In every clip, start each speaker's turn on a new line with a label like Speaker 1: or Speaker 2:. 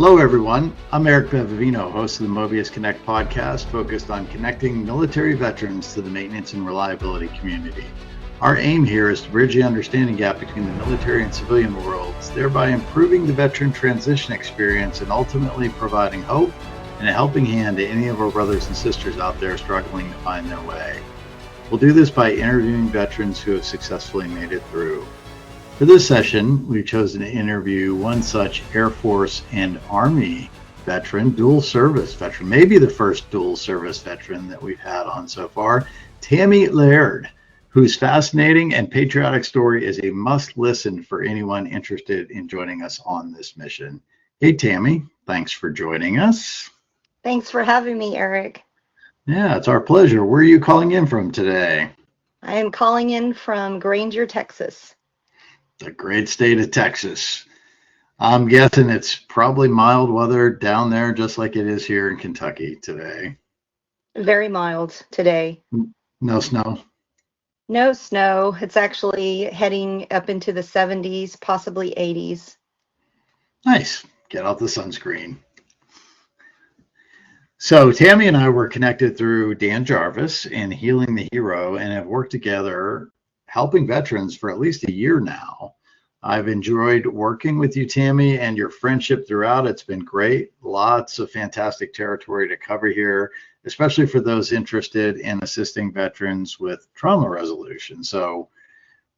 Speaker 1: Hello, everyone. I'm Eric Bevavino, host of the Mobius Connect podcast, focused on connecting military veterans to the maintenance and reliability community. Our aim here is to bridge the understanding gap between the military and civilian worlds, thereby improving the veteran transition experience and ultimately providing hope and a helping hand to any of our brothers and sisters out there struggling to find their way. We'll do this by interviewing veterans who have successfully made it through. For this session, we've chosen to interview one such Air Force and Army veteran, dual service veteran, maybe the first dual service veteran that we've had on so far, Tammy Laird, whose fascinating and patriotic story is a must listen for anyone interested in joining us on this mission. Hey, Tammy, thanks for joining us.
Speaker 2: Thanks for having me, Eric.
Speaker 1: Yeah, it's our pleasure. Where are you calling in from today?
Speaker 2: I am calling in from Granger, Texas.
Speaker 1: The great state of Texas. I'm guessing it's probably mild weather down there, just like it is here in Kentucky today.
Speaker 2: Very mild today.
Speaker 1: No snow?
Speaker 2: No snow. It's actually heading up into the 70s, possibly 80s.
Speaker 1: Nice. Get out the sunscreen. So Tammy and I were connected through Dan Jarvis and Healing the Hero and have worked together helping veterans for at least a year now. I've enjoyed working with you, Tammy, and your friendship throughout. It's been great. Lots of fantastic territory to cover here, especially for those interested in assisting veterans with trauma resolution. So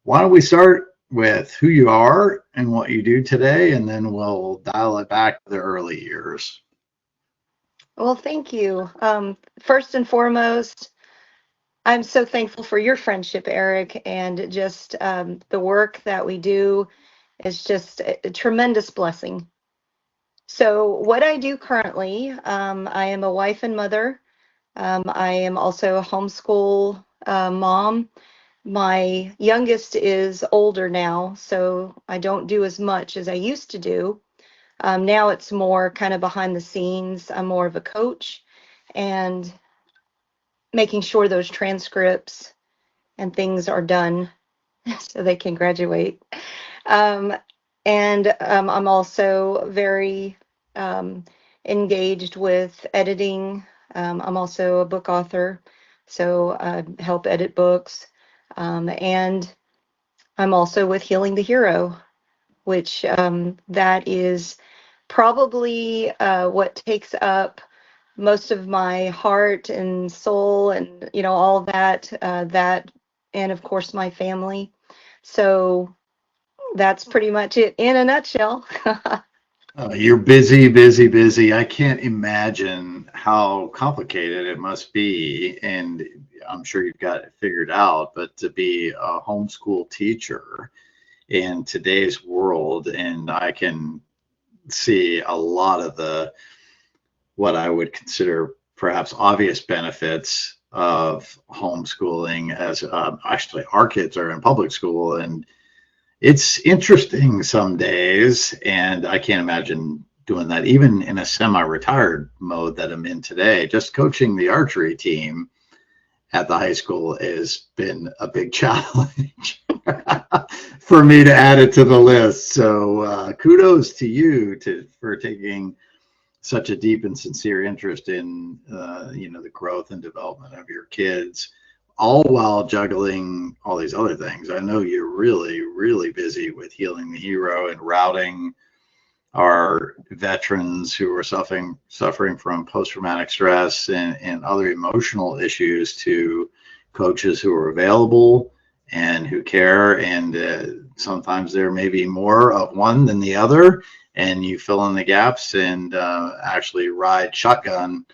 Speaker 1: why don't we start with who you are and what you do today, and then we'll dial it back to the early years.
Speaker 2: Well, thank you. First and foremost, I'm so thankful for your friendship, Eric, and just the work that we do is just a tremendous blessing. So what I do currently, I am a wife and mother. I am also a homeschool mom. My youngest is older now, so I don't do as much as I used to do. Now it's more kind of behind the scenes. I'm more of a coach and making sure those transcripts and things are done so they can graduate. Um, and I'm also very engaged with editing. I'm also a book author, so I help edit books. And I'm also with Healing the Hero, which that is probably what takes up most of my heart and soul and all that and of course my family. So that's pretty much it in a nutshell.
Speaker 1: You're busy, busy, busy. I can't imagine how complicated it must be. And I'm sure you've got it figured out, but to be a homeschool teacher in today's world, and I can see a lot of what I would consider perhaps obvious benefits of homeschooling as actually our kids are in public school, and it's interesting some days, and I can't imagine doing that even in a semi-retired mode that I'm in today. Just coaching the archery team at the high school has been a big challenge for me to add it to the list. So kudos to you for taking such a deep and sincere interest in the growth and development of your kids, all while juggling all these other things. I know you're really, really busy with Healing the Hero and routing our veterans who are suffering from post-traumatic stress and other emotional issues to coaches who are available and who care. And sometimes there may be more of one than the other, and you fill in the gaps and actually ride shotgun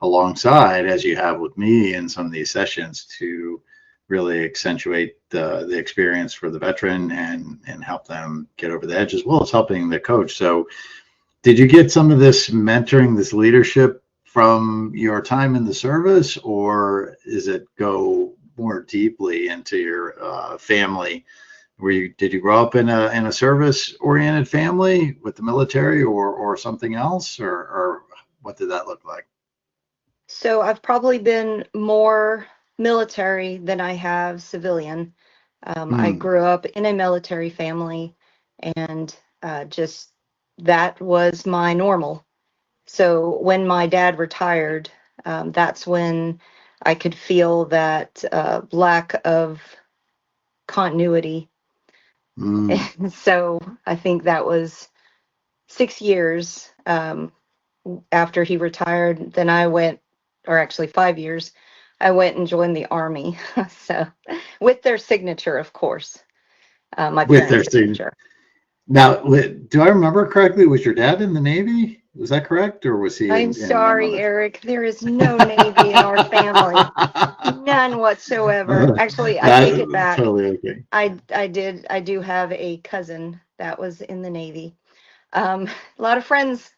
Speaker 1: alongside, as you have with me in some of these sessions, to really accentuate the experience for the veteran and help them get over the edge, as well as helping the coach. So did you get some of this mentoring, this leadership from your time in the service, or is it go more deeply into your family? Did you grow up in a service oriented family with the military or something else, or what did that look like?
Speaker 2: So I've probably been more military than I have civilian. I grew up in a military family and just that was my normal. So when my dad retired, that's when I could feel that lack of continuity.
Speaker 1: Mm.
Speaker 2: And so I think that was 6 years after he retired. Then I went, or actually 5 years, I went and joined the Army. So with their signature, of course, my
Speaker 1: With their
Speaker 2: parents'
Speaker 1: student.
Speaker 2: signature.
Speaker 1: Now, do I remember correctly? Was your dad in the Navy? Was that correct, or was he
Speaker 2: I'm
Speaker 1: in
Speaker 2: sorry,
Speaker 1: another?
Speaker 2: Eric. There is no Navy in our family. None whatsoever. Actually, I take it
Speaker 1: That
Speaker 2: back.
Speaker 1: totally okay.
Speaker 2: I do have a cousin that was in the Navy. A lot of friends,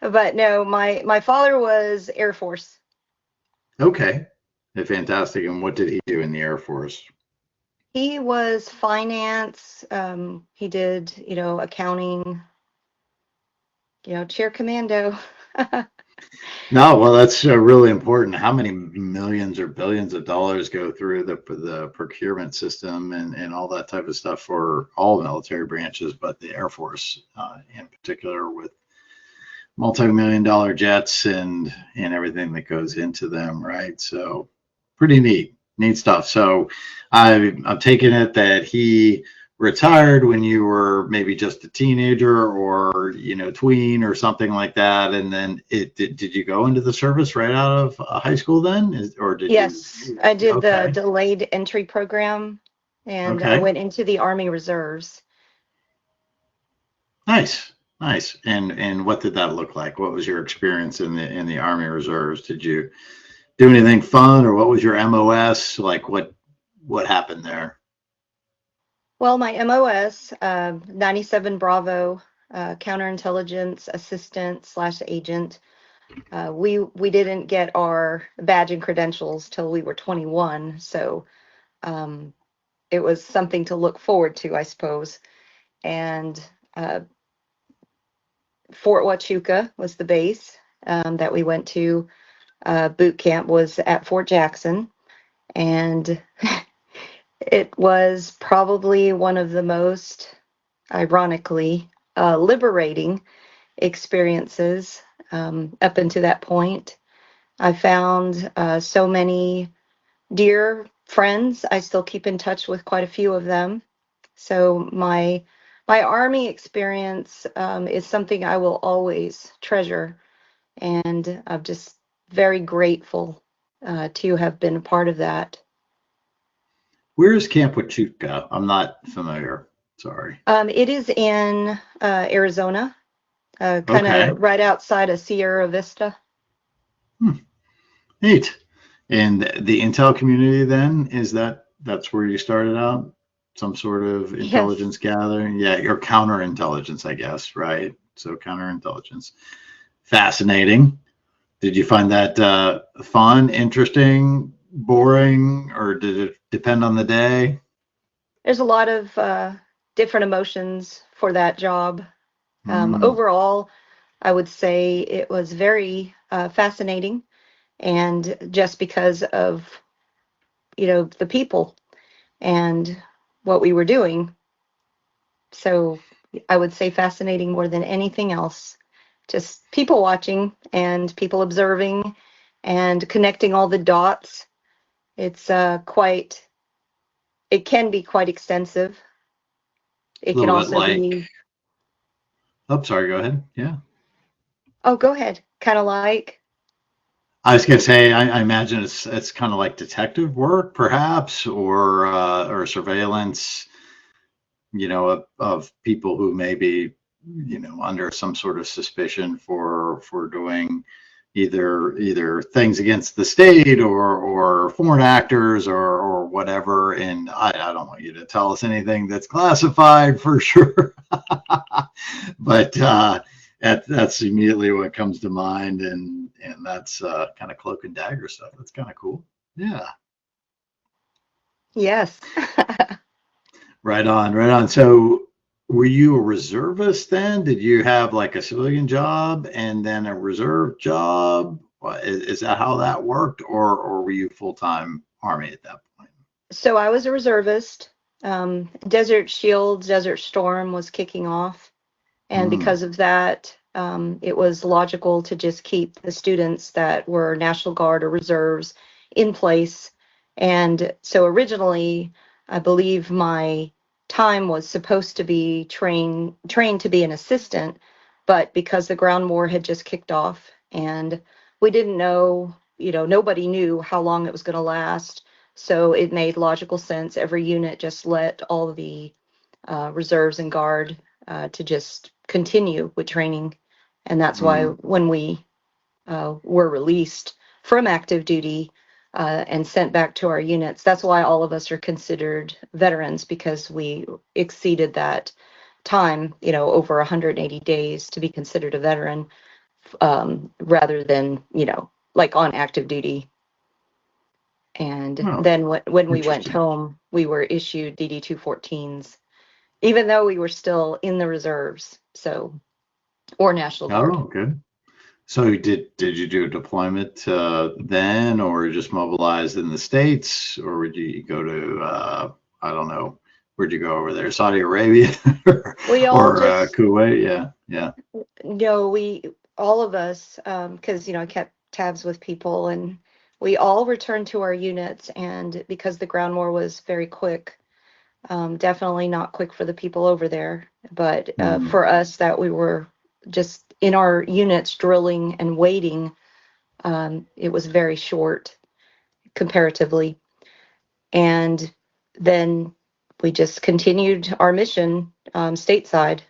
Speaker 2: but no, my father was Air Force.
Speaker 1: Okay, fantastic. And what did he do in the Air Force?
Speaker 2: He was finance. He did, accounting, chair commando.
Speaker 1: No, well, that's really important. How many millions or billions of dollars go through the procurement system and all that type of stuff for all military branches, but the Air Force in particular with multi-million dollar jets and everything that goes into them, right? So pretty neat stuff. So I'm taking it that he retired when you were maybe just a teenager or tween or something like that, and then did you go into the service right out of high school then, or did you?
Speaker 2: Yes, I did the
Speaker 1: Okay,
Speaker 2: delayed entry program, and I
Speaker 1: okay,
Speaker 2: went into the Army Reserves.
Speaker 1: nice. And what did that look like? What was your experience in the Army Reserves? Did you do anything fun, or what was your MOS like? What happened there?
Speaker 2: Well, my MOS, 97 Bravo, counterintelligence assistant slash agent. We didn't get our badge and credentials till we were 21, so um, it was something to look forward to, I suppose. And uh, Fort Huachuca was the base that we went to. Boot camp was at Fort Jackson, and it was probably one of the most, ironically, liberating experiences up until that point. I found so many dear friends. I still keep in touch with quite a few of them. So my army experience is something I will always treasure, and I'm just very grateful to have been a part of that.
Speaker 1: Where is Camp Huachuca? I'm not familiar. Sorry.
Speaker 2: It is in Arizona, kind
Speaker 1: Okay.
Speaker 2: of right outside of Sierra Vista.
Speaker 1: Hmm. Neat. And the intel community then, that's where you started out? Some sort of
Speaker 2: Yes.
Speaker 1: intelligence gathering? Yeah, or counterintelligence, I guess, right? So counterintelligence. Fascinating. Did you find that fun, interesting, boring, or did it depend on the day?
Speaker 2: There's a lot of different emotions for that job.
Speaker 1: Mm,
Speaker 2: Overall, I would say it was very fascinating, and just because of the people and what we were doing. So I would say fascinating more than anything else. Just people watching and people observing and connecting all the dots. It's it can be quite extensive.
Speaker 1: a
Speaker 2: It can
Speaker 1: little bit
Speaker 2: also
Speaker 1: like,
Speaker 2: be,
Speaker 1: oh, sorry, go ahead. Yeah.
Speaker 2: oh, go ahead, kind of like,
Speaker 1: I was gonna say, I imagine it's kind of like detective work, perhaps, or surveillance, of people who may be, under some sort of suspicion for doing either things against the state or foreign actors or whatever. And I don't want you to tell us anything that's classified for sure, but that's immediately what comes to mind, and that's kind of cloak and dagger stuff. That's kind of cool. Yeah,
Speaker 2: yes.
Speaker 1: right on, right on. So, were you a reservist then? Did you have like a civilian job and then a reserve job? Is that how that worked, or were you full time Army at that point?
Speaker 2: So I was a reservist. Desert Shield, Desert Storm was kicking off. And
Speaker 1: Mm.
Speaker 2: because of that, it was logical to just keep the students that were National Guard or reserves in place. And so originally, I believe my time was supposed to be trained to be an assistant, but because the ground war had just kicked off and we didn't know, nobody knew how long it was going to last. So it made logical sense. Every unit just let all the reserves and guard to just continue with training. And that's why
Speaker 1: Mm.
Speaker 2: when we were released from active duty and sent back to our units, that's why all of us are considered veterans, because we exceeded that time, over 180 days to be considered a veteran, rather than, like on active duty. And
Speaker 1: Oh,
Speaker 2: then when we went
Speaker 1: interesting.
Speaker 2: home, we were issued DD 214s, even though we were still in the reserves, so, or National Guard.
Speaker 1: Oh, good. So did you do a deployment then, or just mobilized in the States, or would you go to I don't know, where'd you go over there? Saudi Arabia
Speaker 2: We all
Speaker 1: or
Speaker 2: just,
Speaker 1: Kuwait? Yeah, yeah.
Speaker 2: we, all of us, because, I kept tabs with people, and we all returned to our units. And because the ground war was very quick, definitely not quick for the people over there, but
Speaker 1: Mm.
Speaker 2: for us that we were just in our units drilling and waiting, it was very short comparatively. And then we just continued our mission stateside.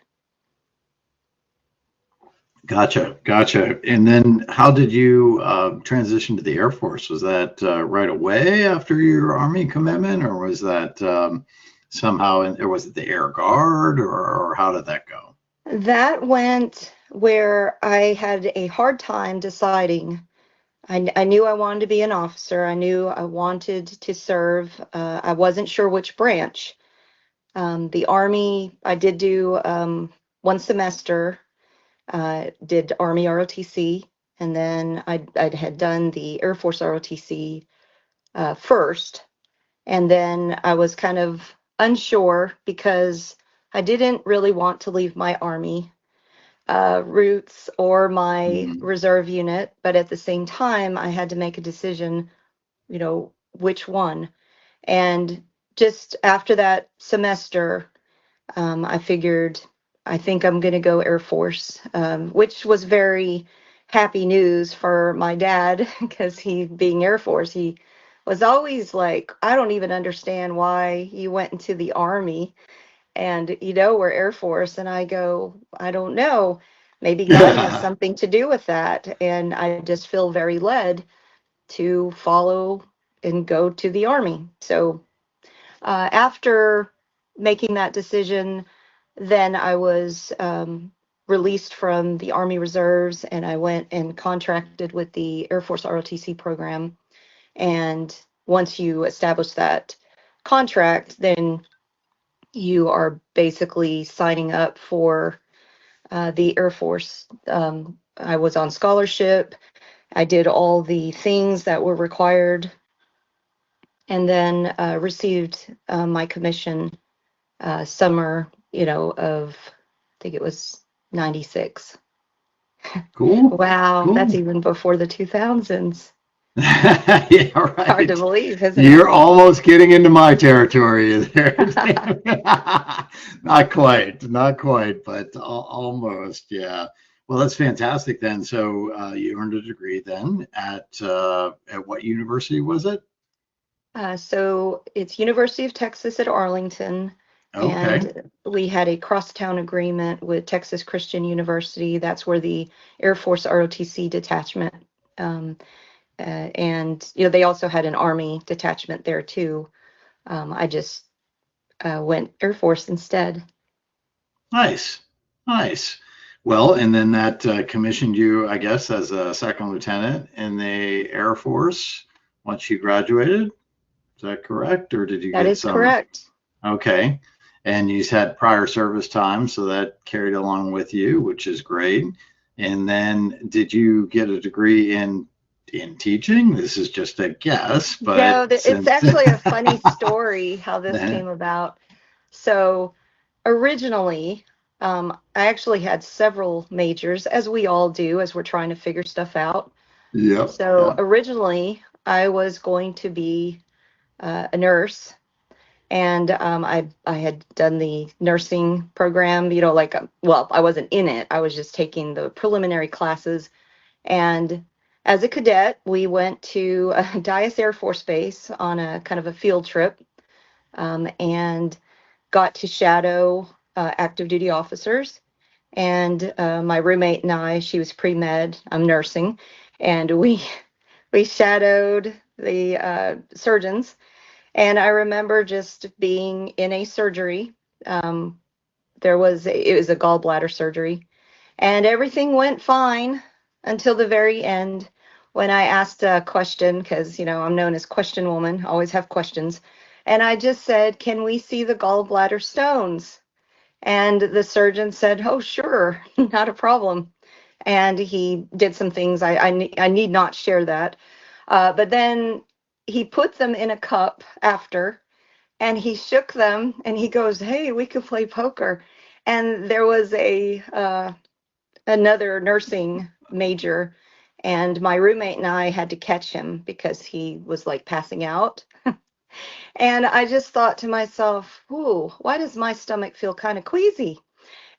Speaker 1: Gotcha, gotcha. And then how did you transition to the Air Force? Was that right away after your Army commitment, or was that somehow or was it the Air Guard, or how did that go?
Speaker 2: That went where I had a hard time deciding. I knew I wanted to be an officer. I knew I wanted to serve. I wasn't sure which branch. The Army, I did do one semester, did Army ROTC, and then I had done the Air Force ROTC first. And then I was kind of unsure because I didn't really want to leave my Army roots or my
Speaker 1: Mm.
Speaker 2: reserve unit, but at the same time, I had to make a decision, which one. And just after that semester, I figured I think I'm going to go Air Force, which was very happy news for my dad because he, being Air Force, he was always like, I don't even understand why you went into the Army and, we're Air Force. And I go, I don't know. Maybe God has something to do with that. And I just feel very led to follow and go to the Army. So after making that decision, then I was released from the Army Reserves and I went and contracted with the Air Force ROTC program. And once you establish that contract, then you are basically signing up for the Air Force. I was on scholarship. I did all the things that were required and then received my commission summer, of, I think it was 96.
Speaker 1: Cool,
Speaker 2: Wow, that's
Speaker 1: cool.
Speaker 2: even before the 2000s.
Speaker 1: Yeah,
Speaker 2: Hard to
Speaker 1: right.
Speaker 2: believe, isn't it?
Speaker 1: You're almost getting into my territory there. Not quite, not quite, but almost. Yeah. Well, that's fantastic then. So you earned a degree then at what university was it?
Speaker 2: So it's University of Texas at Arlington,
Speaker 1: Okay.
Speaker 2: and we had a crosstown agreement with Texas Christian University. That's where the Air Force ROTC detachment, um, and they also had an Army detachment there too. I just went Air Force instead.
Speaker 1: Nice, nice. Well, and then that commissioned you, I guess, as a second lieutenant in the Air Force once you graduated. Is that correct? Or did you
Speaker 2: That
Speaker 1: get
Speaker 2: is
Speaker 1: some?
Speaker 2: correct.
Speaker 1: Okay. And you had prior service time, so that carried along with you, which is great. And then did you get a degree in teaching? This is just a guess,
Speaker 2: No,
Speaker 1: but
Speaker 2: it's
Speaker 1: since
Speaker 2: actually a funny story how this
Speaker 1: then,
Speaker 2: came about. So originally, I actually had several majors, as we all do, as we're trying to figure stuff out.
Speaker 1: Yep.
Speaker 2: So
Speaker 1: Yeah.
Speaker 2: originally, I was going to be a nurse, and I had done the nursing program. Like well, I wasn't in it. I was just taking the preliminary classes. And as a cadet, we went to Dyess Air Force Base on a kind of a field trip, and got to shadow active duty officers. And my roommate and I, she was pre-med, I'm nursing, and we shadowed the surgeons. And I remember just being in a surgery. Um, it was a gallbladder surgery, and everything went fine until the very end when I asked a question, because I'm known as question woman, always have questions. And I just said, "Can we see the gallbladder stones?" And the surgeon said, "Oh, sure, not a problem." And he did some things I need not share that. But then he put them in a cup after, and he shook them, and he goes, "Hey, we could play poker." And there was a another nursing major, and my roommate and I had to catch him because he was like passing out. And I just thought to myself, "Ooh, why does my stomach feel kind of queasy?"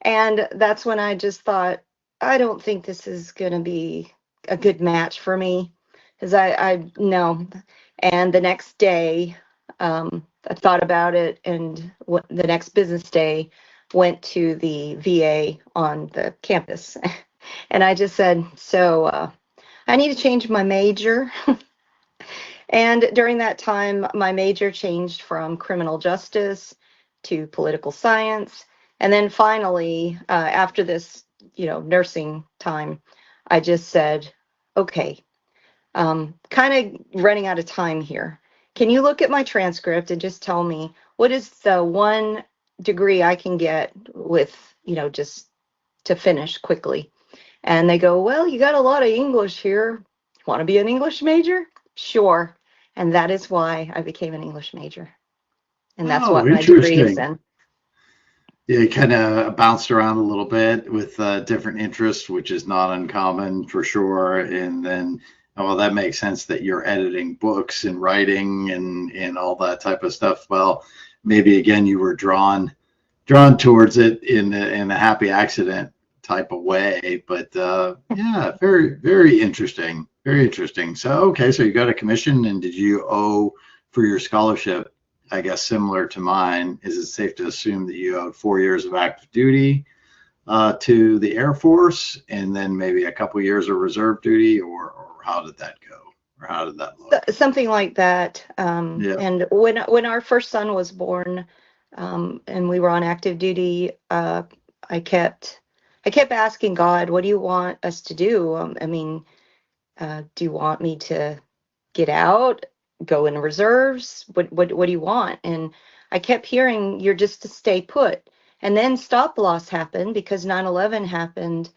Speaker 2: And that's when I just thought, I don't think this is going to be a good match for me, because I no. And the next day, I thought about it, and the next business day, went to the VA on the campus, and I just said, "So I need to change my major." And during that time, my major changed from criminal justice to political science. And then finally, after this, nursing time, I just said, "Okay, kind of running out of time here. Can you look at my transcript and just tell me what is the one degree I can get with, just to finish quickly?" And they go, "Well, you got a lot of English here. Want to be an English major?" Sure. And that is why I became an English major. And that's
Speaker 1: Oh,
Speaker 2: what my degree is
Speaker 1: interesting.
Speaker 2: in.
Speaker 1: Yeah, you kind of bounced around a little bit with different interests, which is not uncommon for sure. And then, well, that makes sense that you're editing books and writing and all that type of stuff. Well, maybe again you were drawn towards it in a happy accident type of way. But yeah, very very interesting, very interesting. So okay, so you got a commission, and did you owe for your scholarship? I guess similar to mine, is it safe to assume that you owed 4 years of active duty to the Air Force, and then maybe a couple years of reserve duty, or how did that go, or how did that look?
Speaker 2: Something like that.
Speaker 1: Yeah.
Speaker 2: And when our first son was born, and we were on active duty, I kept I kept asking God, "What do you want us to do?" I mean, do you want me to get out, go in reserves? What do you want? And I kept hearing, "You're just to stay put." And then stop loss happened because 9/11 happened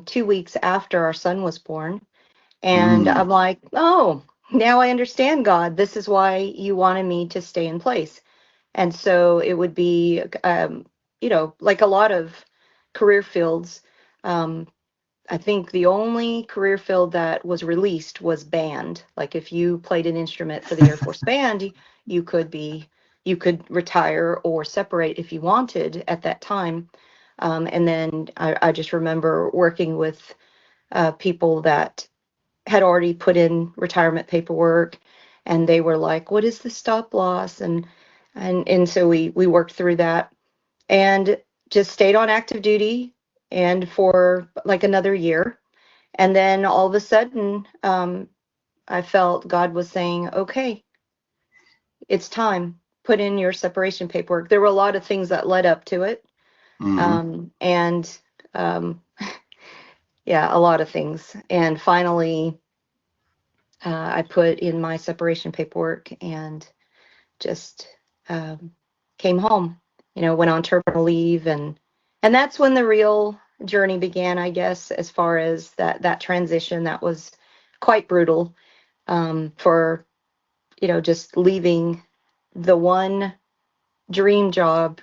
Speaker 2: 2 weeks after our son was born. And
Speaker 1: Mm,
Speaker 2: I'm like, "Oh, now I understand, God. This is why you wanted me to stay in place." And so it would be, like a lot of career fields. Um, I think the only career field that was released was band. Like if you played an instrument for the Air Force Band, you could you could retire or separate if you wanted at that time. And then I just remember working with people that had already put in retirement paperwork, and they were like, "What is the stop loss?" And so we worked through that, and just stayed on active duty, and for like another year. And then all of a sudden, I felt God was saying, "Okay, it's time. Put in your separation paperwork." There were a lot of things that led up to it.
Speaker 1: mm-hmm.
Speaker 2: And um, yeah, a lot of things. And finally, I put in my separation paperwork and just um, came home. Went on terminal leave, and that's when the real journey began, I guess, as far as that transition. That was quite brutal, for just leaving the one dream job,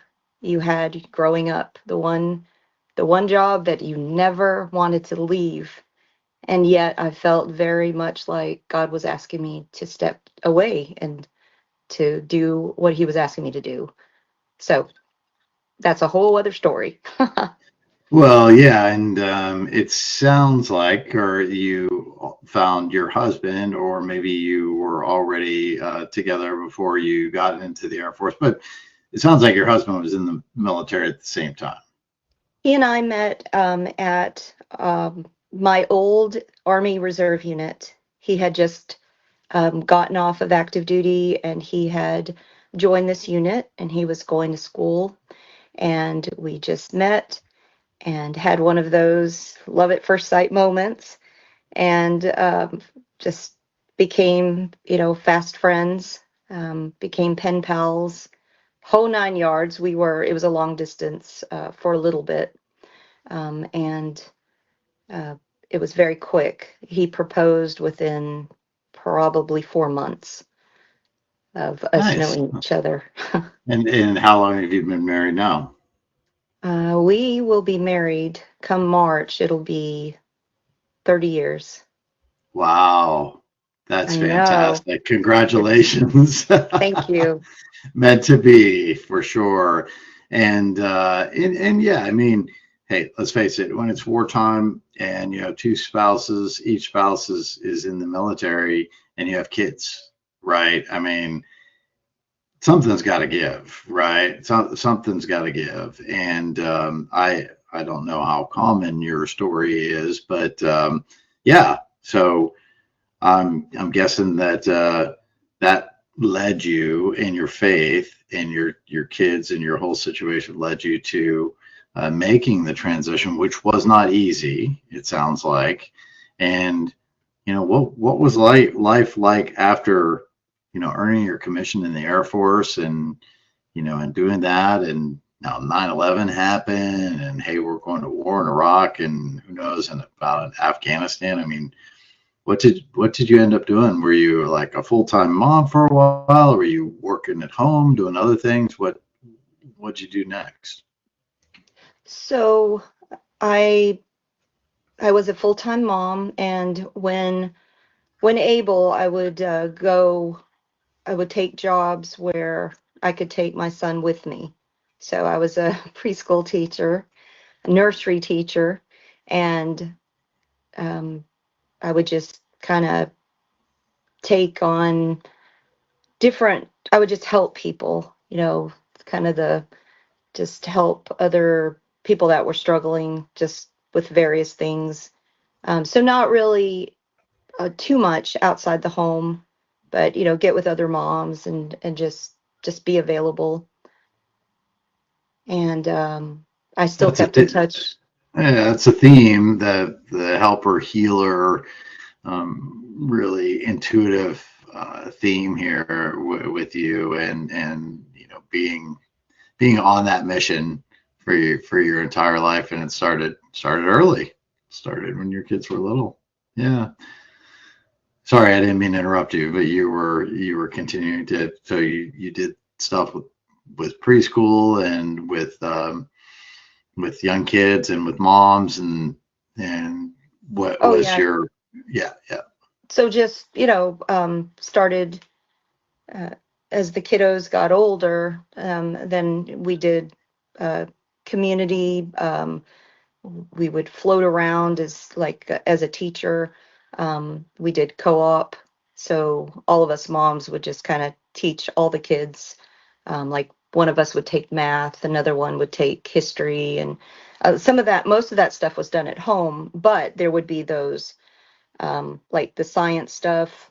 Speaker 2: you had growing up, the one job that you never wanted to leave. And yet I felt very much like God was asking me to step away and to do what he was asking me to do. So that's a whole other story.
Speaker 1: Well, yeah, and it sounds like, or you found your husband, or maybe you were already together before you got into the Air Force, but it sounds like your husband was in the military at the same time.
Speaker 2: He and I met at my old Army Reserve unit. He had just gotten off of active duty and he had joined this unit and he was going to school. And we just met and had one of those love at first sight moments and just became, fast friends, became pen pals, whole 9 yards. It was a long distance for a little bit. And uh, it was very quick. He proposed within probably 4 months of us
Speaker 1: Nice.
Speaker 2: knowing each other.
Speaker 1: And how long have you been married now?
Speaker 2: We will be married come March. It'll be 30 years.
Speaker 1: Wow, that's
Speaker 2: I know.
Speaker 1: fantastic.
Speaker 2: It's
Speaker 1: Congratulations.
Speaker 2: Thank you.
Speaker 1: Meant to be for sure. And yeah, I mean, hey, let's face it, when it's wartime and you have two spouses, each spouse is in the military and you have kids, right? I mean, something's got to give, right? Something's got to give. And I don't know how common your story is, but yeah. So I'm guessing that that led you in your faith and your kids and your whole situation led you to making the transition, which was not easy. It sounds like. And what was life like after earning your commission in the Air Force and and doing that, and now 9/11 happened, and hey, we're going to war in Iraq, and who knows, and about Afghanistan. I mean, what did you end up doing? Were you like a full-time mom for a while? Or were you working at home doing other things? What'd you do next?
Speaker 2: So I I was a full-time mom, and when able, I would go. I would take jobs where I could take my son with me. So I was a preschool teacher, a nursery teacher, and um, I would just kind of take on different. I would just help people, kind of the just help other people that were struggling just with various things. So not really too much outside the home, but get with other moms and just be available. And I still
Speaker 1: That's a
Speaker 2: kept in touch.
Speaker 1: yeah, that's a theme, the helper healer, really intuitive theme here with you, and being on that mission for your entire life, and it started early, started when your kids were little. Yeah. Sorry, I didn't mean to interrupt you, but you were continuing to. So you did stuff with preschool and with young kids and with moms, and what
Speaker 2: Oh
Speaker 1: was
Speaker 2: yeah.
Speaker 1: your yeah, yeah.
Speaker 2: So just started uh, as the kiddos got older. Then we did uh, community. We would float around as a teacher. We did co-op, so all of us moms would just kind of teach all the kids. Like one of us would take math, another one would take history, and most of that stuff was done at home. But there would be those like the science stuff.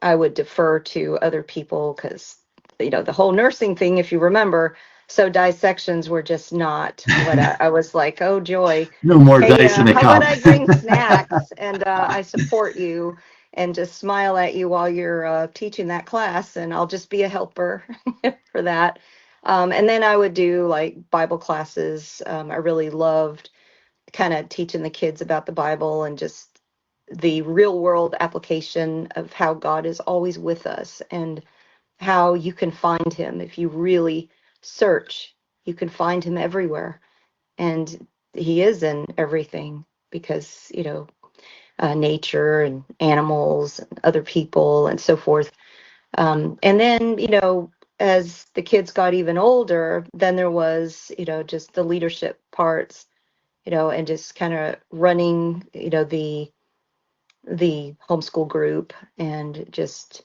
Speaker 2: I would defer to other people because the whole nursing thing, if you remember. So dissections were just not what I was like, oh joy.
Speaker 1: No more
Speaker 2: Hey,
Speaker 1: dice in a
Speaker 2: how about
Speaker 1: cup.
Speaker 2: I bring snacks and I support you and just smile at you while you're teaching that class, and I'll just be a helper for that. And then I would do like Bible classes. I really loved kind of teaching the kids about the Bible and just the real world application of how God is always with us and how you can find him if you really search. You can find him everywhere. And he is in everything because, nature and animals and other people and so forth. And then, as the kids got even older, then there was, just the leadership parts, and just kind of running, the homeschool group and just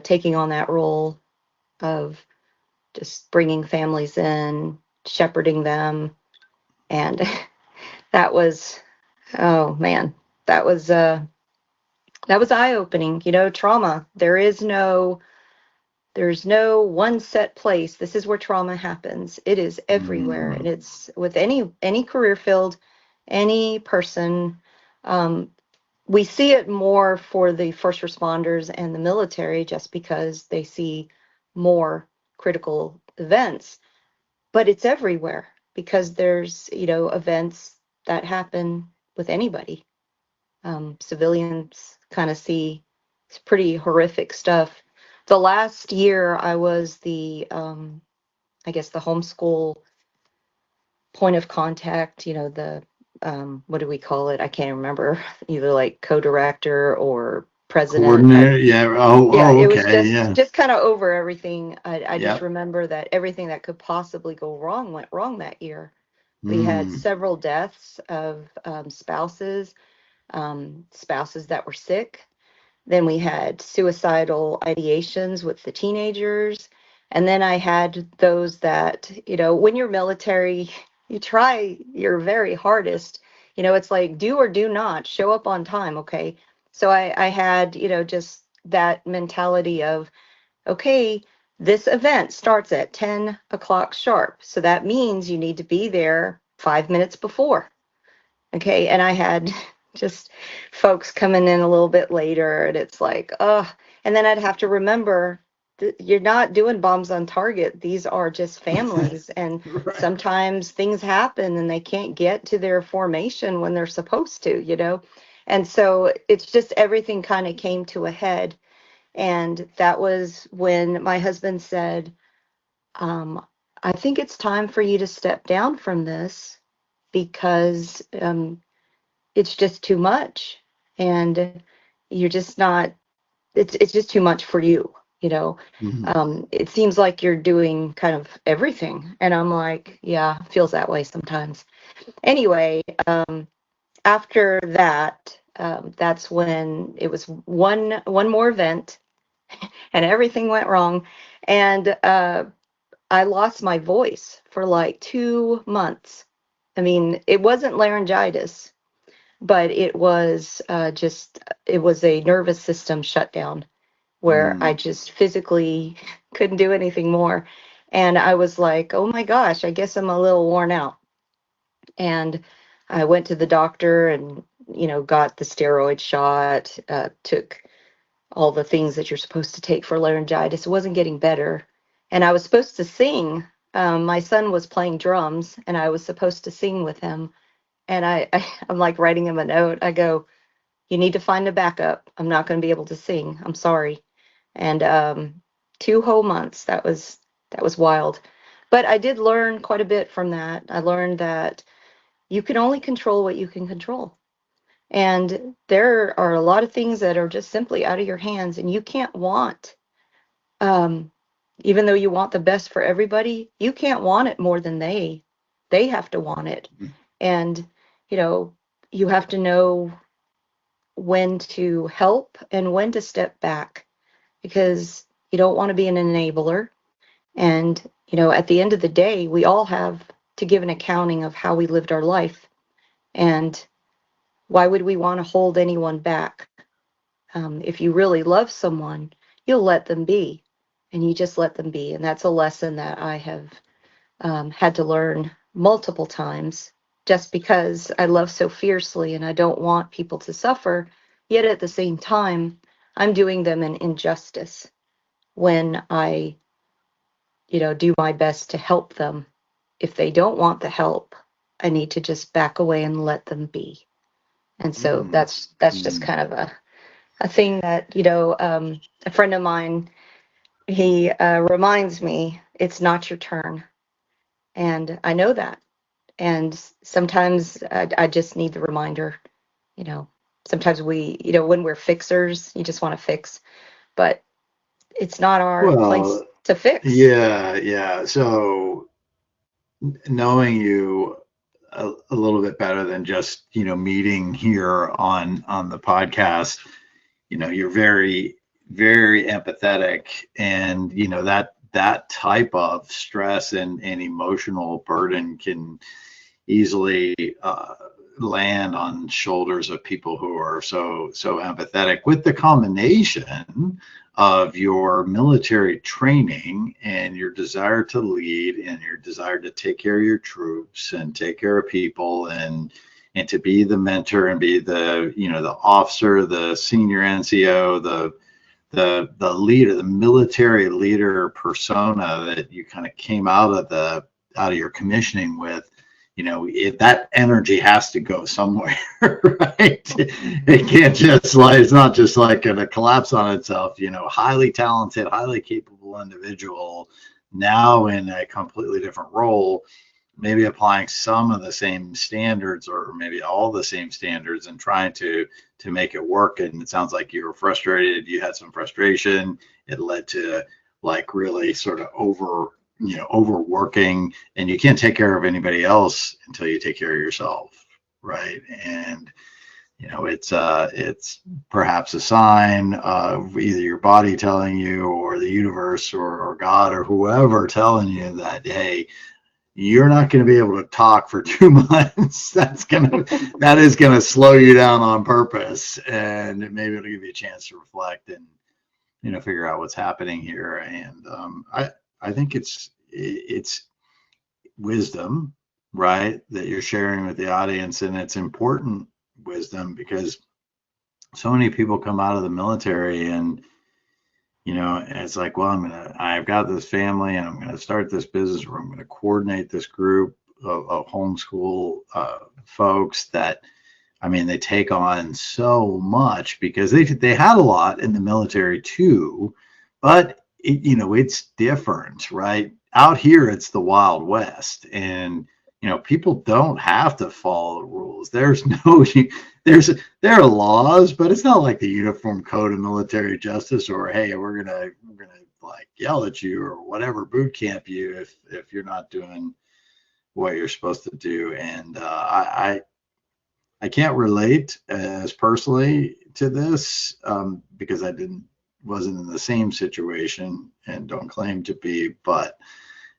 Speaker 2: taking on that role of just bringing families in, shepherding them. And that was, oh man, that was, uh, that was eye-opening, trauma. There's no one set place. This is where trauma happens. It is everywhere. And
Speaker 1: Mm.
Speaker 2: it's with any career field, any person. Um, we see it more for the first responders and the military just because they see more critical events, but it's everywhere because there's, events that happen with anybody. Civilians kind of see it's pretty horrific stuff. The last year I was I guess the homeschool point of contact, the what do we call it? I can't remember, either like co-director or president.
Speaker 1: Coordinator. Yeah. Oh,
Speaker 2: Yeah,
Speaker 1: oh,
Speaker 2: it was
Speaker 1: okay.
Speaker 2: just
Speaker 1: Yeah.
Speaker 2: just kind of over everything. I just
Speaker 1: Yep.
Speaker 2: remember that everything that could possibly go wrong went wrong that year. We had
Speaker 1: Mm.
Speaker 2: several deaths of spouses that were sick. Then we had suicidal ideations with the teenagers. And then I had those that, when you're military, you try your very hardest. It's like do or do not show up on time. Okay. So I had, just that mentality of, okay, this event starts at 10 o'clock sharp. So that means you need to be there 5 minutes before. Okay, and I had just folks coming in a little bit later, and it's like, and then I'd have to remember that you're not doing bombs on target. These are just families, and
Speaker 1: Right.
Speaker 2: sometimes things happen and they can't get to their formation when they're supposed to, And so it's just everything kind of came to a head. And that was when my husband said, I think it's time for you to step down from this because it's just too much, and you're just not, it's just too much for you,
Speaker 1: Mm.
Speaker 2: it seems like you're doing kind of everything, and I'm like, yeah, feels that way sometimes. Anyway, after that, that's when it was one more event and everything went wrong, and I lost my voice for like 2 months. I mean, it wasn't laryngitis, but it was a nervous system shutdown where I
Speaker 1: Mm.
Speaker 2: just physically couldn't do anything more. And I was like, oh my gosh, I guess I'm a little worn out. And I went to the doctor and, got the steroid shot, took all the things that you're supposed to take for laryngitis. It wasn't getting better. And I was supposed to sing. My son was playing drums and I was supposed to sing with him. And I'm like writing him a note. I go, you need to find a backup. I'm not going to be able to sing. I'm sorry. And 2 whole months. That was wild. But I did learn quite a bit from that. I learned that you can only control what you can control. And there are a lot of things that are just simply out of your hands, and you can't want, um, even though you want the best for everybody, you can't want it more than they have to want it. And, you know, you have to know when to help and when to step back because you don't want to be an enabler. And, at the end of the day, we all have to give an accounting of how we lived our life. And why would we want to hold anyone back? If you really love someone, you'll let them be and you just let them be. And that's a lesson that I have had to learn multiple times just because I love so fiercely and I don't want people to suffer. Yet at the same time, I'm doing them an injustice when I, do my best to help them. If they don't want the help, I need to just back away and let them be. And so
Speaker 1: Mm.
Speaker 2: that's just
Speaker 1: Mm.
Speaker 2: kind of a thing that, a friend of mine, he reminds me, it's not your turn. And I know that. And sometimes I just need the reminder, you know, sometimes when we're fixers, you just want to fix, but it's not our place
Speaker 1: Well,
Speaker 2: to fix.
Speaker 1: yeah, yeah. So knowing you a little bit better than just, meeting here on the podcast, you're very, very empathetic, and, that type of stress and emotional burden can easily land on shoulders of people who are so empathetic, with the combination of your military training and your desire to lead and your desire to take care of your troops and take care of people, and to be the mentor and be the officer, the senior NCO, the leader, the military leader persona that you kind of came out of your commissioning with. If that energy has to go somewhere, right? It can't just like, it's not just like going to collapse on itself. Highly talented, highly capable individual, now in a completely different role, maybe applying some of the same standards or maybe all the same standards and trying to make it work. And it sounds like you were frustrated, you had some frustration, it led to like really sort of overworking, and you can't take care of anybody else until you take care of yourself, right? And it's perhaps a sign of either your body telling you, or the universe, or God, or whoever telling you that, hey, you're not going to be able to talk for 2 months. That is going to slow you down on purpose, and maybe it'll give you a chance to reflect and figure out what's happening here. And I think it's wisdom, right, that you're sharing with the audience, and it's important wisdom, because so many people come out of the military, and it's like, well, I've got this family, and I'm going to start this business, or I'm going to coordinate this group of homeschool folks that, they take on so much because they had a lot in the military too, but it's different, right? Out here, it's the Wild West, and people don't have to follow the rules. There's no, there's there are laws, but it's not like the Uniform Code of Military Justice, or hey, we're gonna like yell at you or whatever, boot camp you if you're not doing what you're supposed to do. And I can't relate as personally to this, because I wasn't in the same situation and don't claim to be, but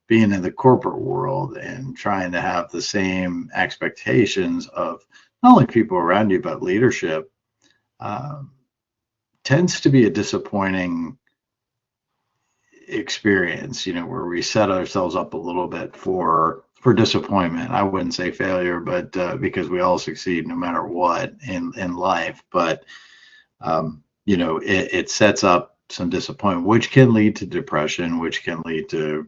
Speaker 1: being in the corporate world and trying to have the same expectations of not only people around you but leadership, um, tends to be a disappointing experience, where we set ourselves up a little bit for disappointment. I wouldn't say failure, but because we all succeed no matter what in life. But it sets up some disappointment, which can lead to depression, which can lead to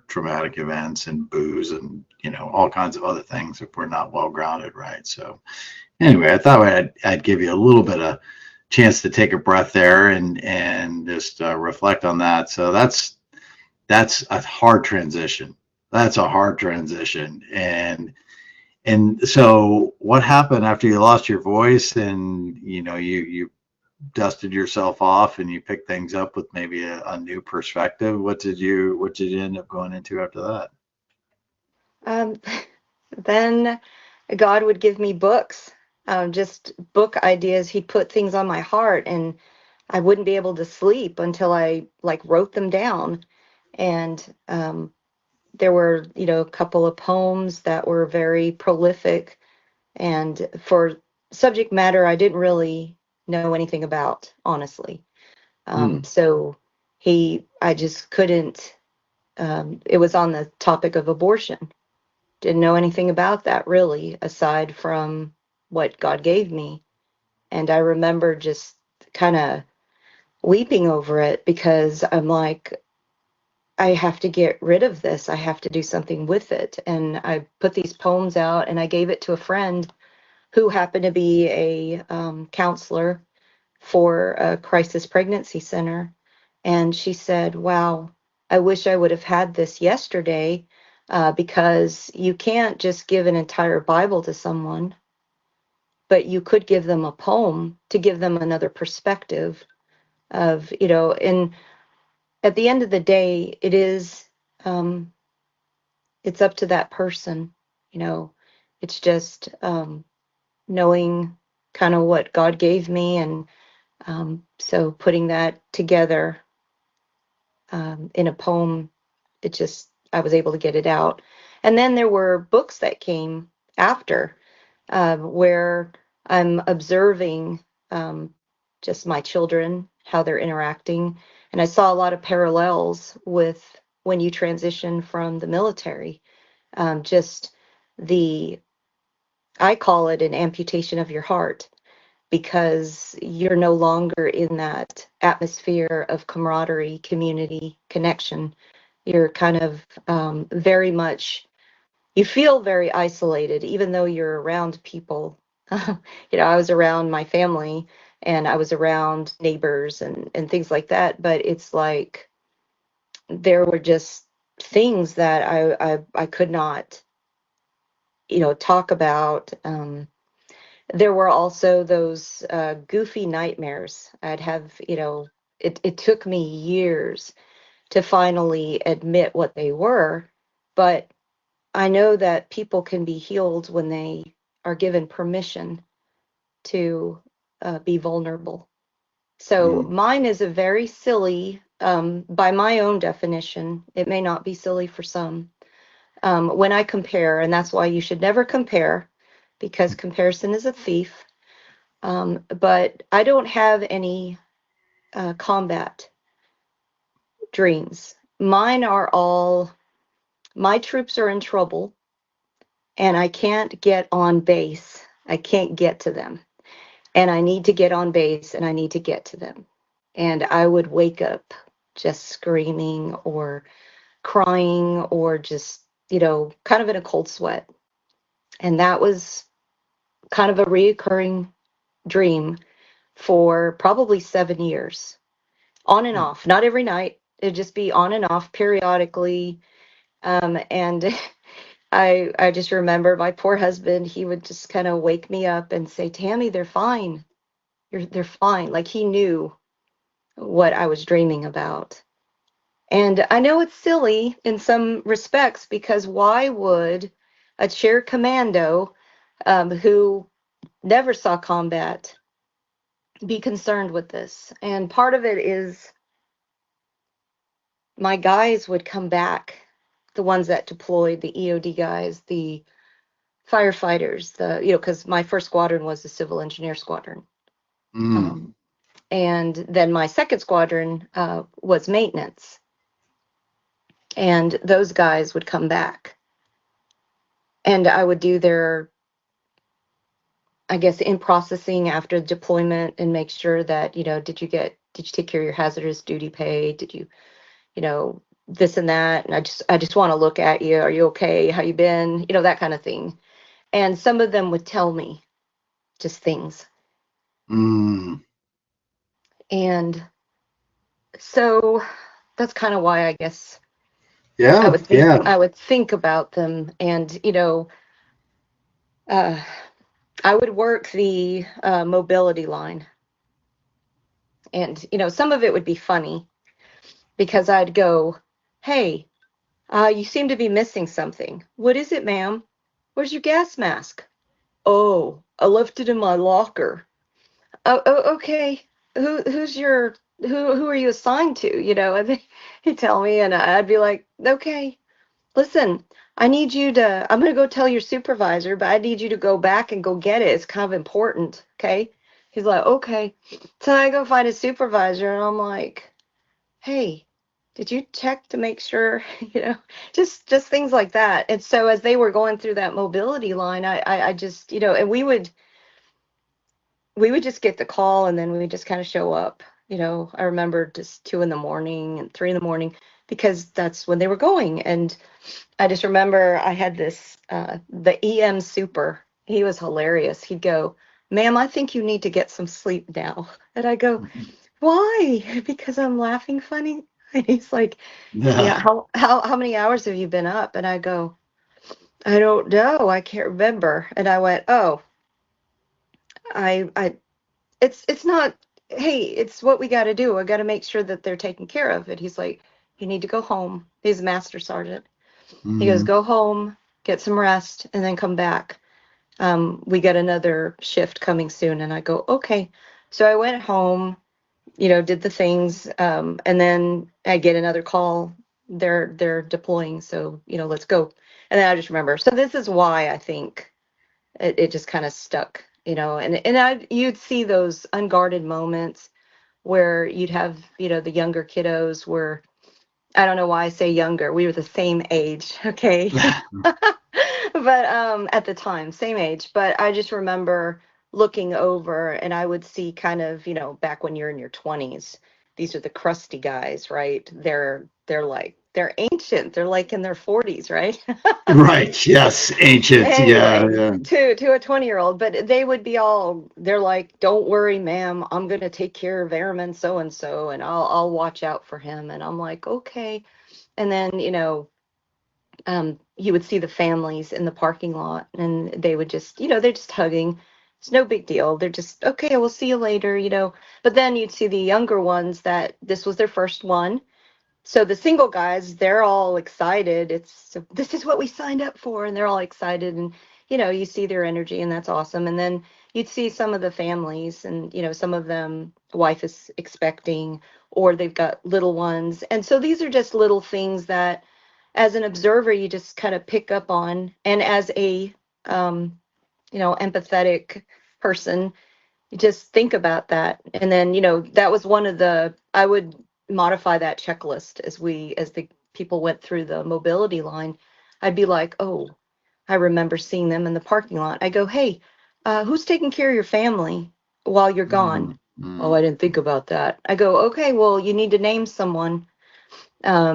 Speaker 1: traumatic events and booze and all kinds of other things if we're not well grounded, right? So anyway, I thought I'd give you a little bit of chance to take a breath there and just reflect on that. So that's a hard transition. That's a hard transition. And so what happened after you lost your voice, and you dusted yourself off and you picked things up with maybe a new perspective? What did you end up going into after that?
Speaker 2: Um, then God would give me books, just book ideas. He'd put things on my heart, and I wouldn't be able to sleep until I like wrote them down. And there were, a couple of poems that were very prolific, and for subject matter I didn't really know anything about, honestly.
Speaker 1: Hmm.
Speaker 2: So I just couldn't. It was on the topic of abortion. Didn't know anything about that really, aside from what God gave me. And I remember just kind of weeping over it, because I'm like, I have to get rid of this. I have to do something with it. And I put these poems out, and I gave it to a friend who happened to be a counselor for a crisis pregnancy center. And she said, wow, I wish I would have had this yesterday. because you can't just give an entire Bible to someone, but you could give them a poem to give them another perspective of, and at the end of the day, um, it's up to that person, you know, it's just knowing kind of what God gave me. And so putting that together in a poem, I was able to get it out. And then there were books that came after where I'm observing just my children, how they're interacting. And I saw a lot of parallels with when you transition from the military. Just the, I call it an amputation of your heart, because you're no longer in that atmosphere of camaraderie, community, connection. You're kind of very much, you feel very isolated, even though you're around people. I was around my family and I was around neighbors and things like that, but it's like there were just things that I could not, talk about. There were also those goofy nightmares. I'd have, it took me years to finally admit what they were, but I know that people can be healed when they are given permission to be vulnerable. So
Speaker 1: Mm.
Speaker 2: mine is a very silly, by my own definition, it may not be silly for some. When I compare, and that's why you should never compare, because comparison is a thief. But I don't have any combat dreams. Mine are all, my troops are in trouble and I can't get on base. I can't get to them. And I need to get on base and I need to get to them. And I would wake up just screaming or crying or just, kind of in a cold sweat. And that was kind of a reoccurring dream for probably 7 years, on and off, not every night. It'd just be on and off periodically. And I just remember my poor husband, he would just kind of wake me up and say, Tammy, they're fine. They're fine. Like he knew what I was dreaming about. And I know it's silly in some respects, because why would a chair commando who never saw combat be concerned with this? And part of it is my guys would come back, the ones that deployed, the EOD guys, the firefighters, because my first squadron was the civil engineer squadron.
Speaker 1: Mm.
Speaker 2: Um, and then my second squadron was maintenance. And those guys would come back. And I would do their, I guess, in processing after deployment and make sure that, did you take care of your hazardous duty pay? Did you, this and that? And I just want to look at you. Are you okay? How you been? That kind of thing. And some of them would tell me just things.
Speaker 1: Mm.
Speaker 2: And so that's kind of why I guess I
Speaker 1: Yeah,
Speaker 2: would think
Speaker 1: yeah.
Speaker 2: I would think about them. And uh, I would work the mobility line. And some of it would be funny, because I'd go, hey, you seem to be missing something. What is it, ma'am? Where's your gas mask? Oh, I left it in my locker. Oh, okay. Who's your who are you assigned to? And he'd tell me, and I'd be like, okay, listen, I'm gonna go tell your supervisor, but I need you to go back and go get it. It's kind of important, okay? He's like, okay. So I go find his supervisor, and I'm like, hey, did you check to make sure, just things like that. And so as they were going through that mobility line, I just, and we would just get the call and then we would just kind of show up. I remember just 2 in the morning and 3 in the morning, because that's when they were going. And I just remember I had this, the EM super. He was hilarious. He'd go, ma'am, I think you need to get some sleep now. And I go, why? Because I'm laughing funny. And he's like, yeah,
Speaker 1: Yeah.
Speaker 2: how many hours have you been up? And I go, I don't know. I can't remember. And I went, oh, I it's not, hey, it's what we got to do. I got to make sure that they're taken care of. And he's like, you need to go home. He's a master sergeant. He goes,
Speaker 1: Mhm.
Speaker 2: go home, get some rest, and then come back. We got another shift coming soon. And I go, okay. So I went home, did the things, and then I get another call. They're deploying, so let's go. And then I just remember. So this is why I think it just kind of stuck, and you'd see those unguarded moments where you'd have, the younger kiddos where, I don't know why I say younger. We were the same age, okay? But at the time, same age. But I just remember looking over and I would see kind of, back when you're in your 20s, these are the crusty guys, right? They're ancient. They're like in their 40s, right?
Speaker 1: Right. Yes. Ancient. Yeah.
Speaker 2: Anyway,
Speaker 1: Yeah.
Speaker 2: to a 20-year-old, but they would be all, they're like, don't worry, ma'am, I'm gonna take care of airman so and so, and I'll watch out for him. And I'm like, okay. And then, you would see the families in the parking lot, and they would just, they're just hugging. It's no big deal. They're just, okay, we'll see you later. But then you'd see the younger ones that this was their first one, so the single guys, they're all excited. This is what we signed up for, and they're all excited, and you see their energy, and that's awesome. And then you'd see some of the families, and some of them, wife is expecting, or they've got little ones, and so these are just little things that, as an observer, you just kind of pick up on, and as a empathetic person, you just think about that. And then, that was one of the, I would modify that checklist as the people went through the mobility line. I'd be like, oh, I remember seeing them in the parking lot. I go, hey, who's taking care of your family while you're gone?
Speaker 1: Mhm.
Speaker 2: Oh,
Speaker 1: Mhm.
Speaker 2: I didn't think about that. I go, okay, well, you need to name someone,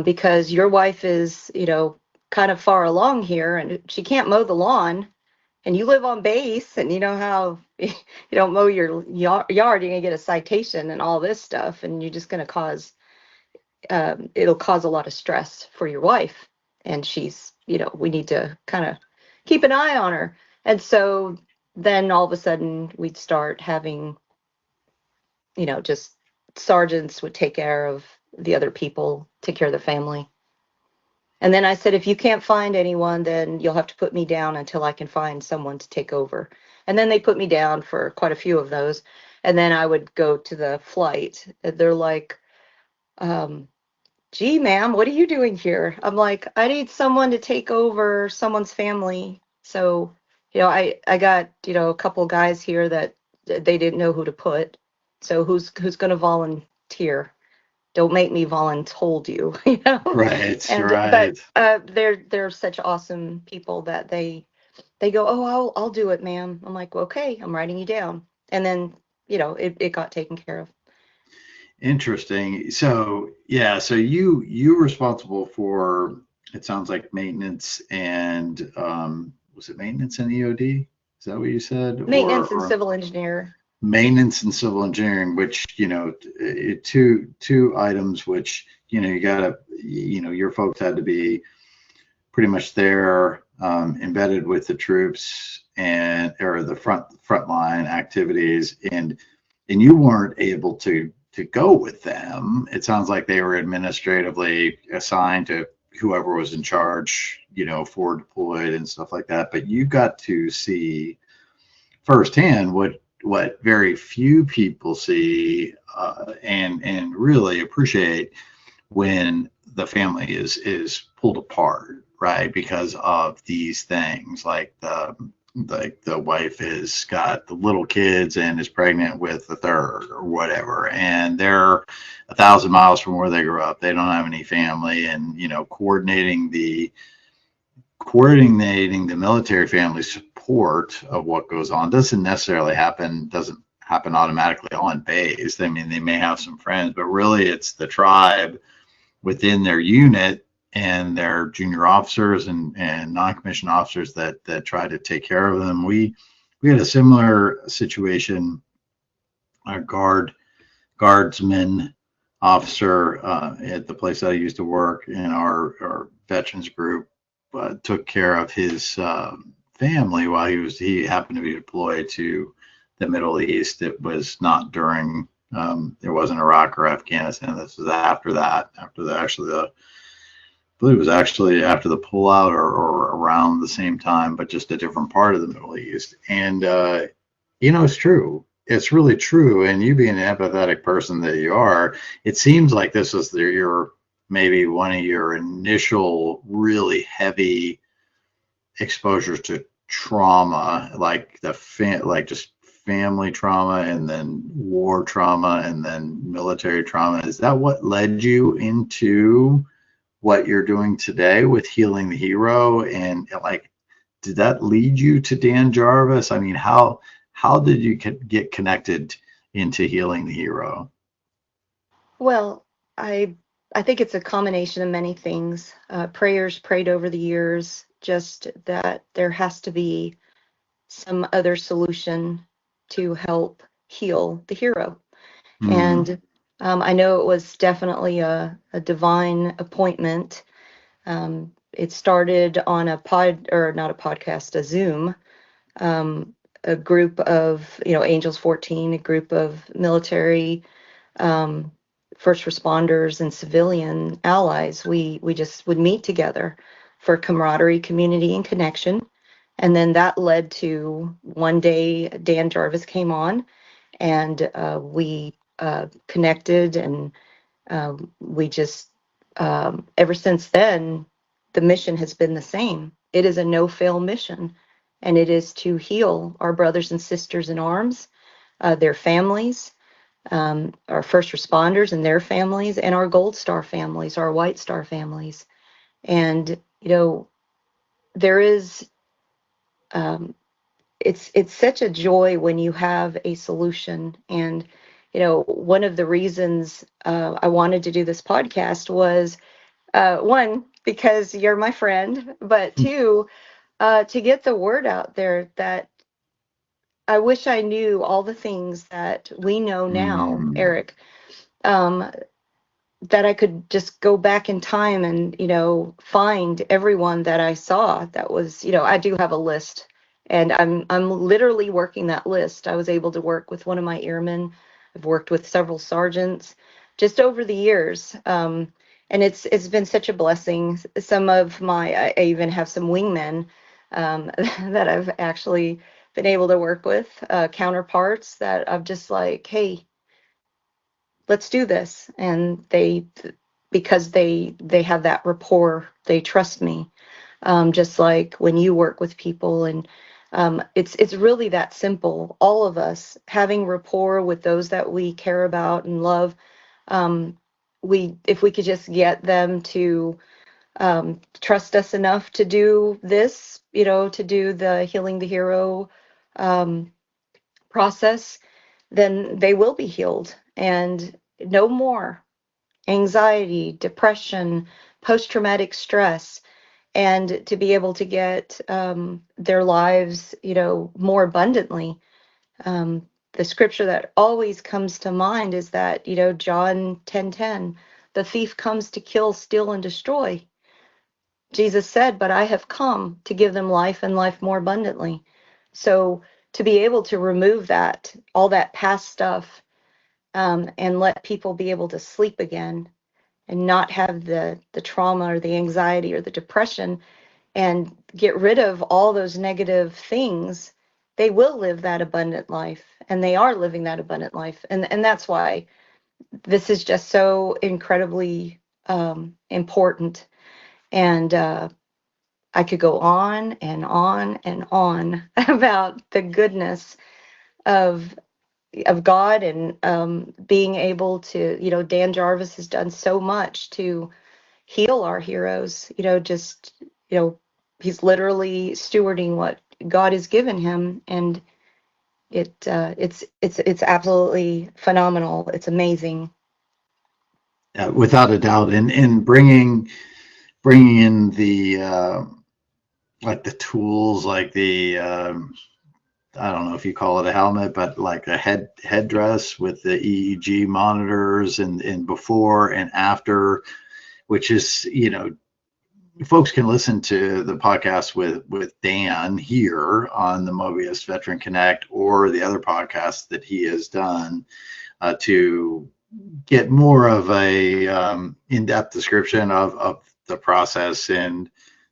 Speaker 2: because your wife is, kind of far along here and she can't mow the lawn, and you live on base, and you know how you don't mow your yard, you're gonna get a citation and all this stuff, and you're just gonna cause, it'll cause a lot of stress for your wife, and she's, we need to kind of keep an eye on her. And so then all of a sudden we'd start having, just sergeants would take care of the other people, take care of the family. And then I said, if you can't find anyone, then you'll have to put me down until I can find someone to take over. And then they put me down for quite a few of those. And then I would go to the flight. They're like, um, gee, ma'am, what are you doing here? I'm like, I need someone to take over someone's family. So, I got, a couple guys here that they didn't know who to put. So who's going to volunteer? Don't make me voluntold you,
Speaker 1: Right.
Speaker 2: and but
Speaker 1: Right.
Speaker 2: they're such awesome people that they go, oh, I'll do it, ma'am. I'm like, well, okay, I'm writing you down. And then it got taken care of.
Speaker 1: Interesting. So yeah. So you responsible for, it sounds like maintenance and was it maintenance and EOD? Is that what you said?
Speaker 2: Maintenance and
Speaker 1: Or
Speaker 2: civil engineer.
Speaker 1: maintenance and civil engineering, which two items which you gotta, your folks had to be pretty much there, embedded with the troops and or the front line activities, and you weren't able to go with them. It sounds like they were administratively assigned to whoever was in charge, for deployed and stuff like that. But you got to see firsthand what very few people see, and really appreciate when the family is pulled apart, right? Because of these things, like the wife has got the little kids and is pregnant with the third or whatever, and they're 1,000 miles from where they grew up. They don't have any family, and coordinating the military family support of what goes on doesn't happen automatically on base. I mean, they may have some friends, but really it's the tribe within their unit and their junior officers and non-commissioned officers that try to take care of them. We had a similar situation. Our guardsmen officer at the place that I used to work, and our veterans group took care of his family while he happened to be deployed to the Middle East. It was not during it wasn't Iraq or Afghanistan. This was after that, after the I believe it was actually after the pullout or around the same time, but just a different part of the Middle East. And it's true. It's really true. And you being an empathetic person that you are, it seems like this was your maybe one of your initial really heavy exposures to trauma, like like just family trauma, and then war trauma, and then military trauma. Is that what led you into what you're doing today with Healing the Hero? And like, did that lead you to Dan Jarvis? I mean, how did you get connected into Healing the Hero?
Speaker 2: Well, I I think it's a combination of many things. Prayers prayed over the years, just that there has to be some other solution to help heal the hero.
Speaker 1: Mm,
Speaker 2: And I know it was definitely a divine appointment. It started on a pod, or not a podcast, a Zoom, a group of, Angels 14, a group of military, um, first responders and civilian allies. We just would meet together for camaraderie, community, and connection. And then that led to one day Dan Jarvis came on, and we connected, and we just, ever since then, the mission has been the same. It is a no fail mission, and it is to heal our brothers and sisters in arms, their families, our first responders and their families, and our Gold Star families, our White Star families. And, there is, um, it's such a joy when you have a solution. And one of the reasons I wanted to do this podcast was, one, because you're my friend, but two, to get the word out there that I wish I knew all the things that we know now,
Speaker 1: mm,
Speaker 2: Eric, um, that I could just go back in time and, find everyone that I saw that was, I do have a list, and I'm literally working that list. I was able to work with one of my airmen. I've worked with several sergeants just over the years. And it's been such a blessing. Some of I even have some wingmen that I've actually been able to work with, counterparts that I'm just like, hey, let's do this. And because they have that rapport, they trust me. Just like when you work with people, and it's really that simple. All of us having rapport with those that we care about and love. um, if we could just get them to trust us enough to do this, to do the Healing the Hero um, process, then they will be healed, and no more anxiety, depression, post traumatic stress, and to be able to get their lives, more abundantly. The scripture that always comes to mind is that, John 10:10, the thief comes to kill, steal, and destroy. Jesus said, but I have come to give them life and life more abundantly. So to be able to remove that, all that past stuff, and let people be able to sleep again and not have the trauma or the anxiety or the depression, and get rid of all those negative things, they will live that abundant life, and they are living that abundant life. And that's why this is just so incredibly important. And I could go on and on and on about the goodness of God, and being able to, Dan Jarvis has done so much to heal our heroes. Just, he's literally stewarding what God has given him, and it's absolutely phenomenal. It's amazing.
Speaker 1: without a doubt, and bringing in the like the tools, like the I don't know if you call it a helmet, but like a headdress with the EEG monitors and before and after, which is, folks can listen to the podcast with Dan here on the Mobius Veteran Connect or the other podcasts that he has done to get more of a in-depth description of the process and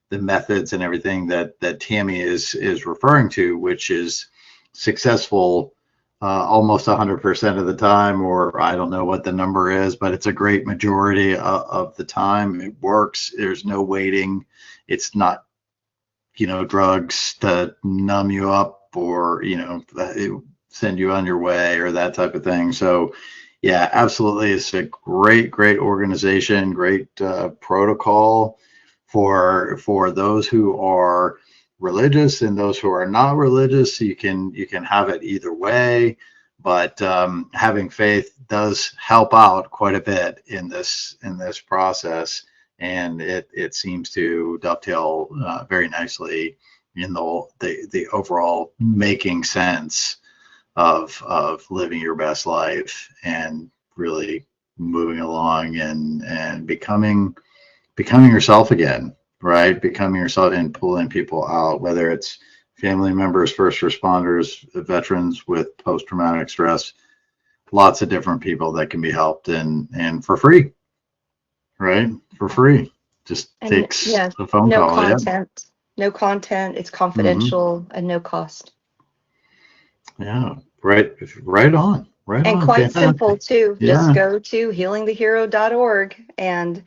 Speaker 1: the methods and everything that Tammy is referring to, which is successful almost 100% of the time, or I don't know what the number is, but it's a great majority of the time. It works. There's no waiting. It's not, drugs to numb you up or, send you on your way or that type of thing. So, yeah, absolutely. It's a great, great organization, great protocol for those who are religious and those who are not religious. You can have it either way, but having faith does help out quite a bit in this process, and it seems to dovetail very nicely in the overall making sense of living your best life and really moving along and becoming yourself again, right? Becoming yourself and pulling people out, whether it's family members, first responders, veterans with post-traumatic stress, lots of different people that can be helped and for free, right? For free. Just
Speaker 2: And
Speaker 1: takes
Speaker 2: yeah,
Speaker 1: a phone
Speaker 2: no
Speaker 1: call. Yeah.
Speaker 2: content, no content. It's
Speaker 1: hmm
Speaker 2: confidential and no cost.
Speaker 1: Yeah. Right on. Right
Speaker 2: And
Speaker 1: on.
Speaker 2: quite simple
Speaker 1: Fantastic.
Speaker 2: too. Just
Speaker 1: Yeah.
Speaker 2: go to healingthehero.org and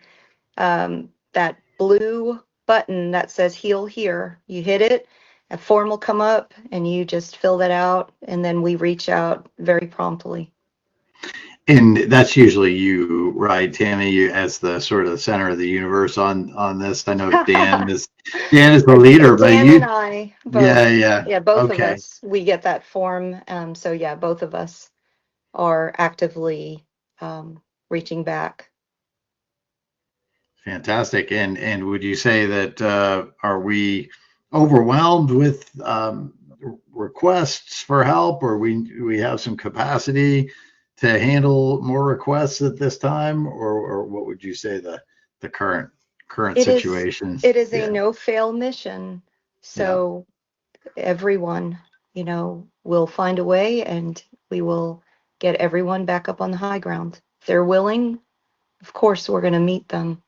Speaker 2: that blue button that says heal here, you hit it, a form will come up and you just fill that out and then we reach out very promptly.
Speaker 1: And that's usually you, right, Tammy, you as the sort of the center of the universe on this. I know Dan is the leader, but
Speaker 2: Dan and I
Speaker 1: yeah,
Speaker 2: both,
Speaker 1: yeah.
Speaker 2: yeah, both of
Speaker 1: Okay.
Speaker 2: us, we get that form. So yeah, both of us are actively reaching back.
Speaker 1: Fantastic. And would you say that are we overwhelmed with requests for help, or we have some capacity to handle more requests at this time, or what would you say the current
Speaker 2: It is
Speaker 1: situation?
Speaker 2: it is a
Speaker 1: Yeah.
Speaker 2: no fail mission.
Speaker 1: Yeah.
Speaker 2: So everyone, will find a way and we will get everyone back up on the high ground. If they're willing, of course, we're going to meet them.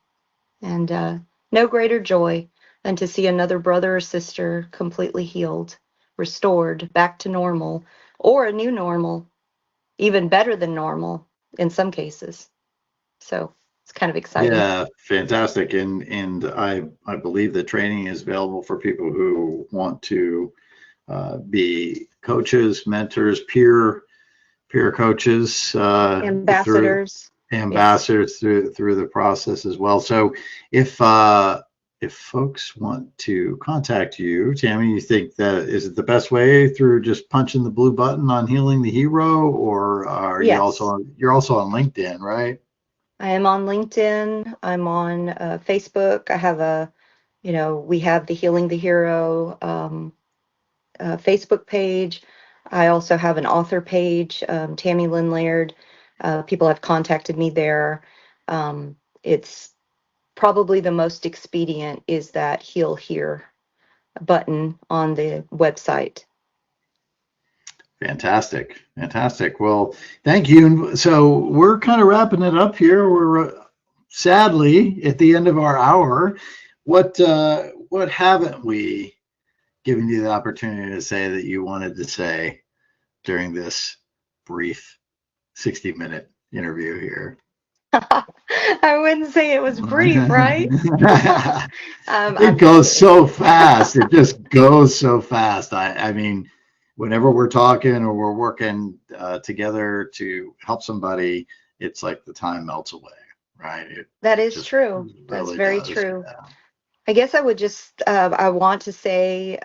Speaker 2: And no greater joy than to see another brother or sister completely healed, restored, back to normal, or a new normal, even better than normal in some cases. So it's kind of exciting.
Speaker 1: Yeah, fantastic. And I believe the training is available for people who want to be coaches, mentors, peer coaches through
Speaker 2: Ambassadors, yes.
Speaker 1: ambassadors through the process as well. So if folks want to contact you, Tammy, you think that is it the best way through just punching the blue button on Healing the Hero, or are you
Speaker 2: Yes.
Speaker 1: you're also on LinkedIn, right?
Speaker 2: I am on LinkedIn. I'm on Facebook. I have we have the Healing the Hero Facebook page. I also have an author page, Tammy Lynn Laird. People have contacted me there. It's probably the most expedient is that Heal Here button on the website.
Speaker 1: Fantastic. Fantastic. Well, thank you. And so we're kind of wrapping it up here. We're sadly at the end of our hour. What haven't we given you the opportunity to say that you wanted to say during this brief 60-minute interview here?
Speaker 2: I wouldn't say it was brief, right?
Speaker 1: It
Speaker 2: I'm
Speaker 1: goes
Speaker 2: kidding.
Speaker 1: so fast. It just goes so fast. I mean, whenever we're talking or we're working together to help somebody, it's like the time melts away, right?
Speaker 2: That
Speaker 1: It
Speaker 2: is
Speaker 1: just
Speaker 2: true. That's
Speaker 1: really
Speaker 2: very
Speaker 1: does.
Speaker 2: true. I guess I would just, I want to say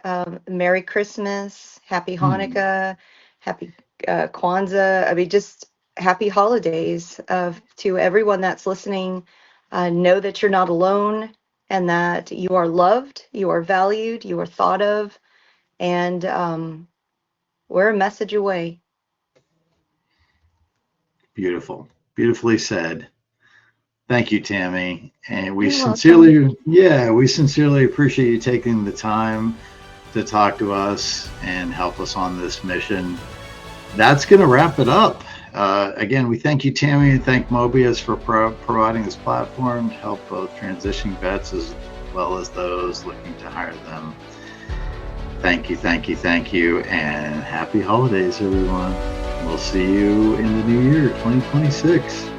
Speaker 2: Merry Christmas, Happy
Speaker 1: Hmm.
Speaker 2: Hanukkah, Happy Kwanzaa. I mean, just happy holidays to everyone that's listening. Know that you're not alone and that you are loved, you are valued, you are thought of, and we're a message away.
Speaker 1: Beautiful. Beautifully said. Thank you, Tammy. And we
Speaker 2: You're welcome.
Speaker 1: we sincerely appreciate you taking the time to talk to us and help us on this mission. That's going to wrap it up. Again, we thank you, Tammy, and thank Mobius for providing this platform to help both transitioning vets as well as those looking to hire them. Thank you, thank you, thank you, and happy holidays, everyone. We'll see you in the new year, 2026.